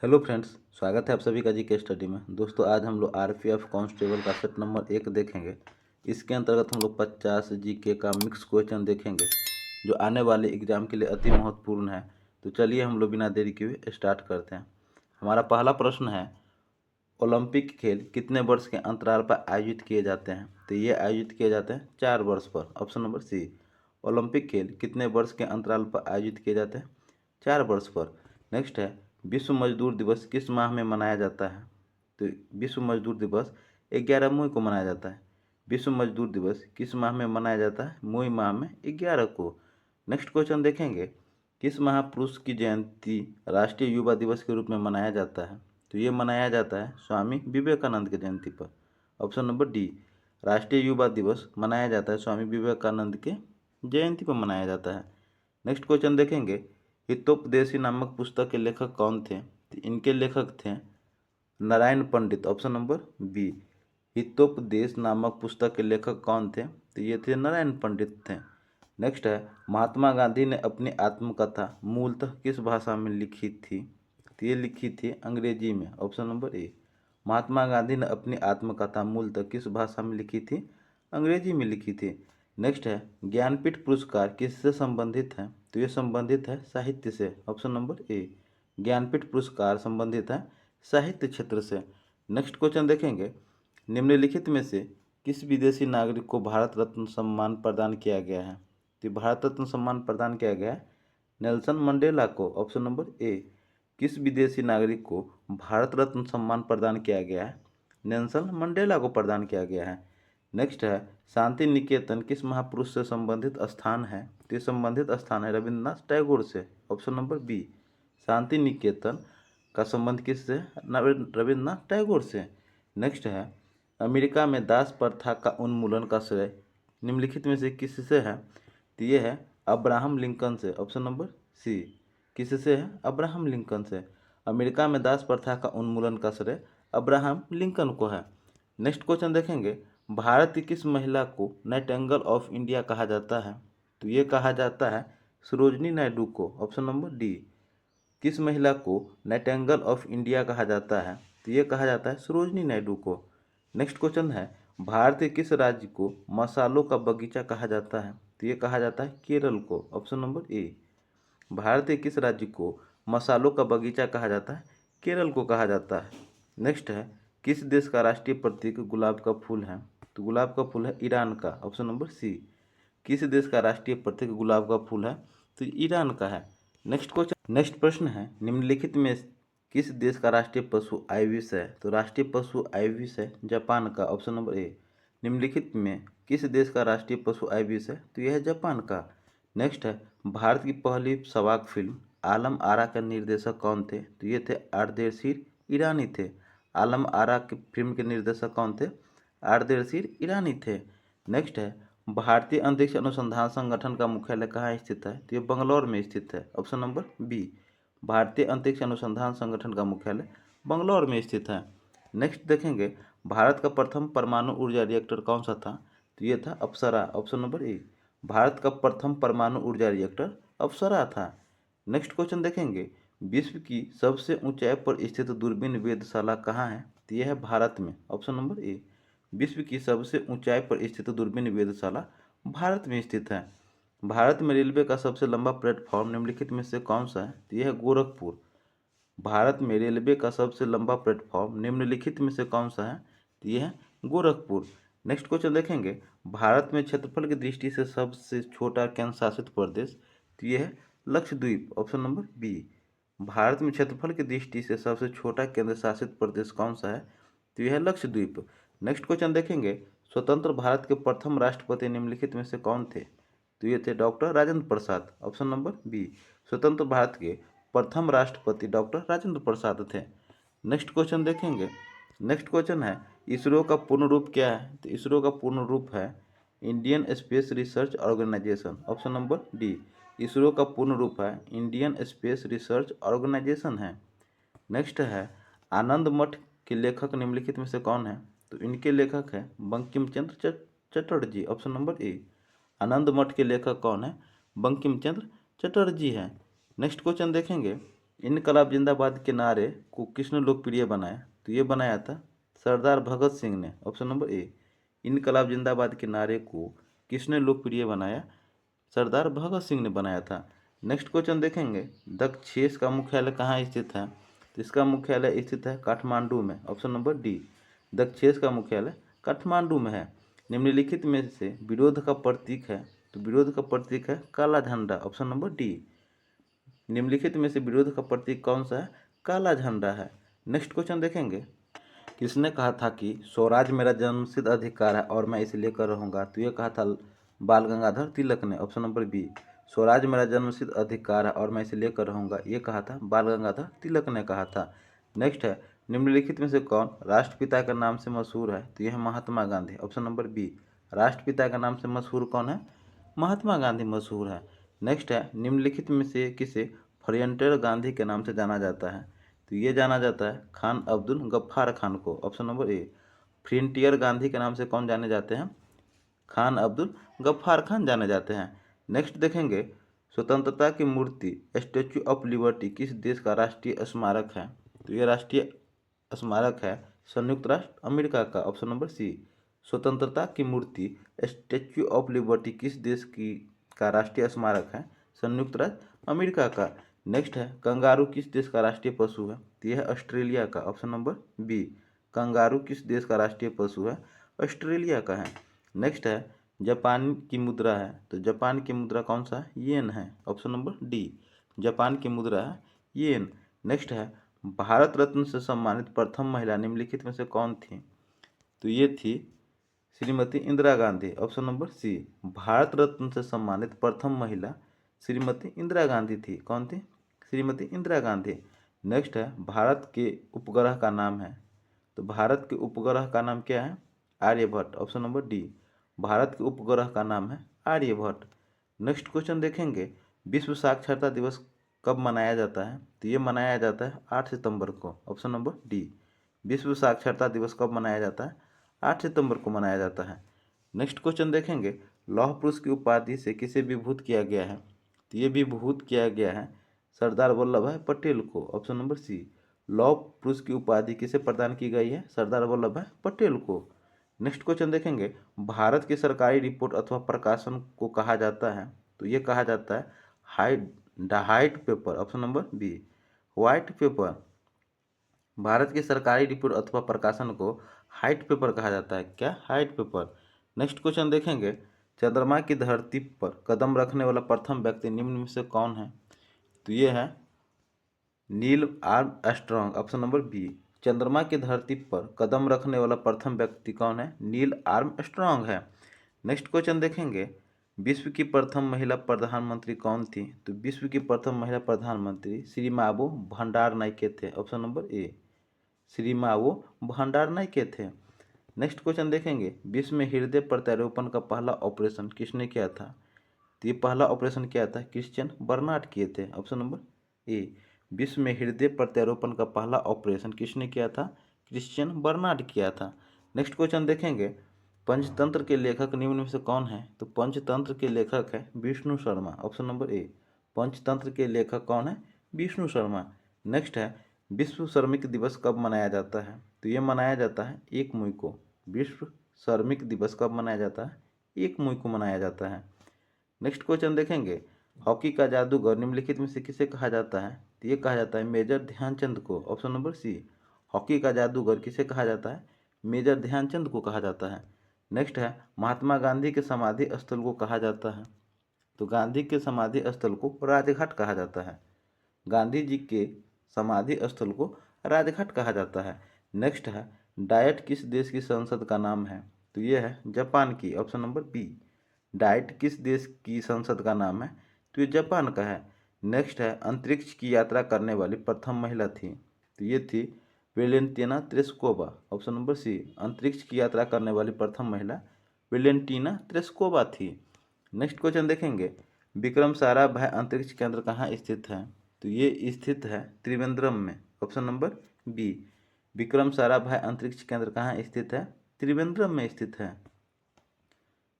Hello friends, स्वागत है आप सभी का जी के स्टडी में। दोस्तों, आज हम लोग आरपीएफ कांस्टेबल का सेट नंबर 1 देखेंगे। इसके अंतर्गत हम लोग 50 जीके का मिक्स क्वेश्चन देखेंगे जो आने वाले एग्जाम के लिए अति महत्वपूर्ण है। तो चलिए हम लोग बिना देरी किए स्टार्ट करते हैं। हमारा पहला प्रश्न है, ओलंपिक खेल कितने वर्ष के अंतराल पर आयोजित किए जाते हैं? तो ये आयोजित किए जाते हैं 4 वर्ष पर। ऑप्शन नंबर सी। ओलंपिक खेल कितने वर्ष के अंतराल पर आयोजित किए जाते हैं? 4 वर्ष पर। नेक्स्ट है, विश्व मजदूर दिवस किस माह में मनाया जाता है? तो विश्व मजदूर दिवस 11 मई को मनाया जाता है। विश्व मजदूर दिवस किस माह में मनाया जाता है? मई माह में 11 को। नेक्स्ट क्वेश्चन देखेंगे, किस महापुरुष की जयंती राष्ट्रीय युवा दिवस के रूप में मनाया जाता है? तो ये मनाया जाता है स्वामी विवेकानंद की जयंती पर। ऑप्शन नंबर डी, राष्ट्रीय युवा दिवस मनाया जाता है स्वामी विवेकानंद के जयंती पर मनाया जाता है। नेक्स्ट क्वेश्चन देखेंगे, हितोपदेशी नामक पुस्तक के लेखक कौन थे? तो इनके लेखक थे नारायण पंडित। ऑप्शन नंबर बी, हितोपदेश नामक पुस्तक के लेखक कौन थे? तो ये थे नारायण पंडित थे। नेक्स्ट है, महात्मा गांधी ने अपनी आत्मकथा मूलतः किस भाषा में लिखी थी? तो ये लिखी थी अंग्रेजी में। Option number A, Mahatma Gandhi ने अपनी आत्मकथा मूलतः किस भाषा में लिखी थी? अंग्रेजी में लिखी थी। नेक्स्ट है, ज्ञानपीठ पुरस्कार किससे संबंधित है? तो ये संबंधित है साहित्य से। ऑप्शन नंबर ए, ज्ञानपीठ पुरस्कार संबंधित है साहित्य क्षेत्र से। नेक्स्ट क्वेश्चन देखेंगे, निम्नलिखित में से किस विदेशी नागरिक को भारत रत्न सम्मान प्रदान किया गया है? तो भारत रत्न सम्मान प्रदान किया गया है नेल्सन मंडेला को। ऑप्शन नंबर ए, किस विदेशी नागरिक को भारत रत्न सम्मान प्रदान किया गया है? नेल्सन मंडेला को प्रदान किया गया है। नेक्स्ट है, शांति निकेतन किस महापुरुष से संबंधित स्थान है? तो ये संबंधित स्थान है रविन्द्रनाथ टैगोर से। Option number B, Shanti Niketan का संबंध किससे? रविन्द्रनाथ टैगोर से। नेक्स्ट है, अमेरिका में दास प्रथा का उन्मूलन का श्रेय निम्नलिखित में से किससे है? तो ये है अब्राहम लिंकन से। ऑप्शन नंबर सी, किससे है? अब्राहम लिंकन से। अमेरिका में दास प्रथा का उन्मूलन का श्रेय अब्राहम लिंकन को है। नेक्स्ट क्वेश्चन देखेंगे, भारत की किस महिला को नाइटिंगेल ऑफ इंडिया कहा जाता है? तो ये कहा जाता है सरोजनी नायडू को। ऑप्शन नंबर डी, किस महिला को नाइटिंगेल ऑफ इंडिया कहा जाता है? तो ये कहा जाता है सरोजनी नायडू को। नेक्स्ट क्वेश्चन है, भारत के किस राज्य को मसालों का बगीचा कहा जाता है? तो ये कहा जाता है केरल को। ऑप्शन नंबर ए, भारत के किस राज्य को मसालों का बगीचा कहा जाता है? केरल को कहा जाता है। नेक्स्ट है, किस देश का राष्ट्रीय प्रतीक गुलाब का फूल है? तो गुलाब का फूल है ईरान का। ऑप्शन नंबर सी, किस देश का राष्ट्रीय प्रतीक गुलाब का फूल है? तो ईरान का है। नेक्स्ट प्रश्न है, निम्नलिखित में किस देश का राष्ट्रीय पशु आइविस है? तो राष्ट्रीय पशु आइविस है जापान का। ऑप्शन नंबर ए, निम्नलिखित में किस देश का राष्ट्रीय पशु आइविस है? तो यह है जापान का। नेक्स्ट है, भारत की पहली सवाक फिल्म आलम आरा के निर्देशक कौन थे? तो ये थे आर्देशीर ईरानी थे। आलम आरा की फिल्म के निर्देशक कौन थे? आर्देशीर ईरानी थे। नेक्स्ट है, भारतीय अंतरिक्ष अनुसंधान संगठन का मुख्यालय कहाँ स्थित है? तो ये बंगलौर में स्थित है। ऑप्शन नंबर बी, भारतीय अंतरिक्ष अनुसंधान संगठन का मुख्यालय बंगलौर में स्थित है। नेक्स्ट देखेंगे, भारत का प्रथम परमाणु ऊर्जा रिएक्टर कौन सा था? तो ये था अप्सरा। ऑप्शन नंबर ए, भारत का प्रथम परमाणु ऊर्जा रिएक्टर अप्सरा था। नेक्स्ट क्वेश्चन देखेंगे, विश्व की सबसे ऊंचाई पर स्थित दूरबीन वेधशाला कहाँ है? तो यह है भारत में। ऑप्शन नंबर ए, विश्व की सबसे ऊंचाई पर स्थित दूरबीन वेधशाला भारत में स्थित है। भारत में रेलवे का सबसे लंबा प्लेटफॉर्म निम्नलिखित में से कौन सा है? तो यह है गोरखपुर। भारत में रेलवे का सबसे लंबा प्लेटफॉर्म निम्नलिखित में से कौन सा है? तो यह है गोरखपुर। नेक्स्ट क्वेश्चन देखेंगे, भारत में क्षेत्रफल की दृष्टि से सबसे छोटा केंद्र शासित प्रदेश? तो यह है Lakshadweep. Option number B, Bharat में क्षेत्रफल की दृष्टि से सबसे छोटा केंद्र शासित प्रदेश कौन सा है? तो यह है लक्षद्वीप। नेक्स्ट क्वेश्चन देखेंगे, स्वतंत्र भारत के प्रथम राष्ट्रपति निम्नलिखित में से कौन थे? तो ये थे doctor Rajendra Prasad. Option number B, स्वतंत्र भारत के प्रथम राष्ट्रपति डॉक्टर राजेंद्र प्रसाद थे। नेक्स्ट क्वेश्चन देखेंगे, नेक्स्ट क्वेश्चन है, इसरो का पूर्ण रूप क्या है? तो इसरो का पूर्ण रूप है Indian space research organisation. Option number D, ISRO का पूर्ण रूप है इंडियन स्पेस रिसर्च ऑर्गेनाइजेशन है। नेक्स्ट है, आनंद मठ के लेखक निम्नलिखित में से कौन है? तो इनके लेखक है Bankim Chandra Chatterjee. Option number A, आनंद मठ के लेखक कौन है? बंकिम चंद्र चटर्जी है। नेक्स्ट क्वेश्चन देखेंगे, इनकलाब जिंदाबाद के नारे को किसने लोकप्रिय बनाया? तो ये बनाया था सरदार भगत सिंह ने। Option number A. इनकलाब जिंदाबाद के नारे को किसने लोकप्रिय बनाया? सरदार भगत सिंह ने बनाया था। नेक्स्ट क्वेश्चन देखेंगे, दक्षेस का मुख्यालय कहाँ स्थित है? तो इसका मुख्यालय स्थित है काठमांडू में। Option number D. दक्षेस का मुख्यालय काठमांडू में है। निम्नलिखित में से विरोध का प्रतीक है? तो विरोध का प्रतीक है काला झंडा। Option number D. निम्नलिखित में से विरोध का प्रतीक कौन सा है? काला झंडा है। नेक्स्ट क्वेश्चन देखेंगे, किसने कहा था कि स्वराज मेरा जन्मसिद्ध अधिकार है और मैं इसे लेकर रहूंगा? तो ये कहा था बाल गंगाधर तिलक ने। Option number B. स्वराज मेरा जन्मसिद्ध अधिकार है और मैं इसे लेकर रहूंगा, ये कहा था बाल गंगाधर तिलक ने कहा था। नेक्स्ट है, निम्नलिखित में से कौन राष्ट्रपिता के नाम से मशहूर है? तो यह है Mahatma Gandhi. Option number B. राष्ट्रपिता के नाम से मशहूर कौन है? महात्मा गांधी मशहूर है। नेक्स्ट है, निम्नलिखित में से किसे फ्रंटियर गांधी के नाम से जाना जाता है? तो ये जाना जाता है खान अब्दुल गफ्फार खान को। Option number A. Frontier Gandhi के नाम से कौन जाने जाते हैं? खान अब्दुल गफ्फार खान जाने जाते हैं। नेक्स्ट देखेंगे, स्वतंत्रता की मूर्ति स्टैच्यू ऑफ लिबर्टी किस देश का राष्ट्रीय स्मारक है? तो ये राष्ट्रीय स्मारक है संयुक्त राष्ट्र अमेरिका का। Option number C. स्वतंत्रता की मूर्ति स्टैच्यू ऑफ लिबर्टी किस देश की का राष्ट्रीय स्मारक है? संयुक्त राष्ट्र अमेरिका का। नेक्स्ट है, कंगारू किस देश का राष्ट्रीय पशु है? तो यह है ऑस्ट्रेलिया का। Option number B. कंगारू किस देश का राष्ट्रीय पशु है? ऑस्ट्रेलिया का है। नेक्स्ट है, जापान की मुद्रा है, तो जापान की मुद्रा कौन सा है? येन है। Option number D. जापान की मुद्रा है येन। नेक्स्ट है, भारत रत्न से सम्मानित प्रथम महिला निम्नलिखित में से कौन थी? तो ये थी Shrimati Indira Gandhi. Option number C. Bharat Ratna से सम्मानित प्रथम महिला श्रीमती इंदिरा गांधी थी। कौन थी? श्रीमती इंदिरा गांधी। नेक्स्ट है, भारत के उपग्रह का नाम है, तो भारत के उपग्रह का नाम क्या है? Aryabhata. Option number D. Bharat के उपग्रह का नाम है आर्यभट्ट। नेक्स्ट क्वेश्चन देखेंगे, विश्व साक्षरता दिवस कब मनाया जाता है? तो ये मनाया जाता है 8 सितंबर को। Option number D. विश्व साक्षरता दिवस कब मनाया जाता है? 8 सितंबर को मनाया जाता है। नेक्स्ट क्वेश्चन देखेंगे, लौह पुरुष की उपाधि से किसे विभूत किया गया है? तो ये विभूत किया गया है सरदार वल्लभ भाई पटेल को। Option number C. लौह पुरुष की उपाधि किसे प्रदान की गई है? सरदार वल्लभ भाई पटेल को। नेक्स्ट क्वेश्चन देखेंगे, भारत की सरकारी रिपोर्ट अथवा प्रकाशन को कहा जाता है? तो ये कहा जाता है white paper. Option number B. White paper. Bharat की सरकारी रिपोर्ट अथवा प्रकाशन को व्हाइट पेपर कहा जाता है। क्या? White paper. नेक्स्ट क्वेश्चन देखेंगे, चंद्रमा की धरती पर कदम रखने वाला प्रथम व्यक्ति निम्न में से कौन है? तो ये है Neil Armstrong. Option number B. चंद्रमा की धरती पर कदम रखने वाला प्रथम व्यक्ति कौन है? नील आर्मस्ट्रॉन्ग है। नेक्स्ट क्वेश्चन देखेंगे, विश्व की प्रथम महिला प्रधानमंत्री कौन थी? तो विश्व की प्रथम महिला प्रधानमंत्री श्रीमावो भंडारनायके थे। Option number A. Sirimavo Bandaranaike थे। नेक्स्ट क्वेश्चन देखेंगे, विश्व में हृदय प्रत्यारोपण का पहला ऑपरेशन किसने किया था? तो ये पहला ऑपरेशन किया था क्रिश्चियन बर्नार्ड किए थे। Option number A. विश्व में हृदय प्रत्यारोपण का पहला ऑपरेशन किसने किया था? क्रिश्चियन बर्नार्ड किया था। नेक्स्ट क्वेश्चन देखेंगे, पंचतंत्र के लेखक निम्न में से कौन है? तो पंचतंत्र के लेखक है Vishnu Sharma. Option number A. Panchatantra के लेखक कौन है? विष्णु शर्मा। नेक्स्ट है, विश्व श्रमिक दिवस कब मनाया जाता है? तो ये मनाया जाता है 1 मई को। विश्व श्रमिक दिवस कब मनाया जाता है? 1 मई को मनाया जाता है। नेक्स्ट क्वेश्चन देखेंगे, हॉकी का जादूगर निम्नलिखित में से किसे कहा जाता है? तो ये कहा जाता है मेजर ध्यानचंद को। ऑप्शन नंबर सी। हॉकी का जादूगर किसे कहा जाता है? मेजर ध्यानचंद को कहा जाता है। नेक्स्ट है, महात्मा गांधी के समाधि स्थल को कहा जाता है? तो गांधी के समाधि स्थल को राजघाट कहा जाता है। गांधी जी के समाधि स्थल को राजघाट कहा जाता है। नेक्स्ट है, डाइट किस देश की संसद का नाम है? तो ये है जापान की। Option number B. डाइट किस देश की संसद का नाम है? तो ये जापान का है। नेक्स्ट है, अंतरिक्ष की यात्रा करने वाली प्रथम महिला थी? तो ये थी Valentina Tereshkova. Option number C. अंतरिक्ष की यात्रा करने वाली प्रथम महिला वेलेंटिना तेरेस्कोवा थी। नेक्स्ट क्वेश्चन देखेंगे, विक्रम साराभाई अंतरिक्ष केंद्र कहाँ स्थित है? तो ये स्थित है त्रिवेंद्रम में। Option number B. Vikram Sarabhai अंतरिक्ष केंद्र कहाँ स्थित है? त्रिवेंद्रम में स्थित है।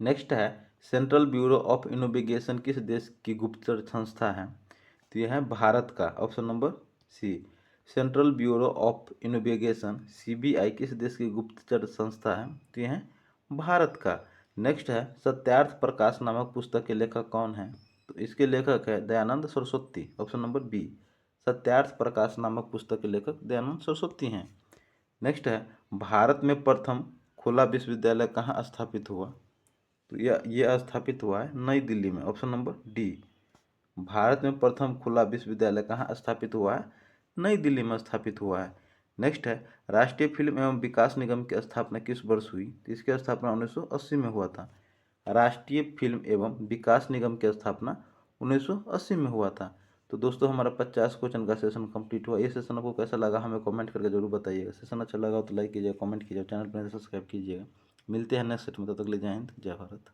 नेक्स्ट है, सेंट्रल ब्यूरो ऑफ इन्वेस्टिगेशन किस देश की गुप्तचर संस्था है? तो ये है भारत का, option number C. Central bureau of investigation CBI किस देश की गुप्तचर संस्था है? तो ये है भारत का। नेक्स्ट है सत्यार्थ प्रकाश नामक पुस्तक के लेखक कौन है? तो इसके लेखक है Dayanand Saraswati, option number B. Satyarth Prakash नामक पुस्तक के लेखक दयानंद सरस्वती हैं। नेक्स्ट है भारत में प्रथम खुला विश्वविद्यालय कहाँ स्थापित हुआ? तो यह स्थापित हुआ है नई दिल्ली में, ऑप्शन नंबर डी। भारत में प्रथम खुला विश्वविद्यालय कहाँ स्थापित हुआ है? नई दिल्ली में स्थापित हुआ है। नेक्स्ट है राष्ट्रीय फिल्म एवं विकास निगम की स्थापना किस वर्ष हुई? तो इसकी स्थापना 1980 में हुआ था। राष्ट्रीय फिल्म एवं विकास निगम की स्थापना 1980 में हुआ था। तो दोस्तों हमारा 50 क्वेश्चन का सेशन कंप्लीट हुआ। ये सेशन आपको कैसा लगा हमें कमेंट करके जरूर बताइएगा। सेशन अच्छा लगा तो लाइक कीजिएगा, कमेंट कीजिएगा, चैनल पर सब्सक्राइब कीजिएगा। मिलते हैं नेक्स्ट सेट में, तब तक ले जय हिंद, जय भारत।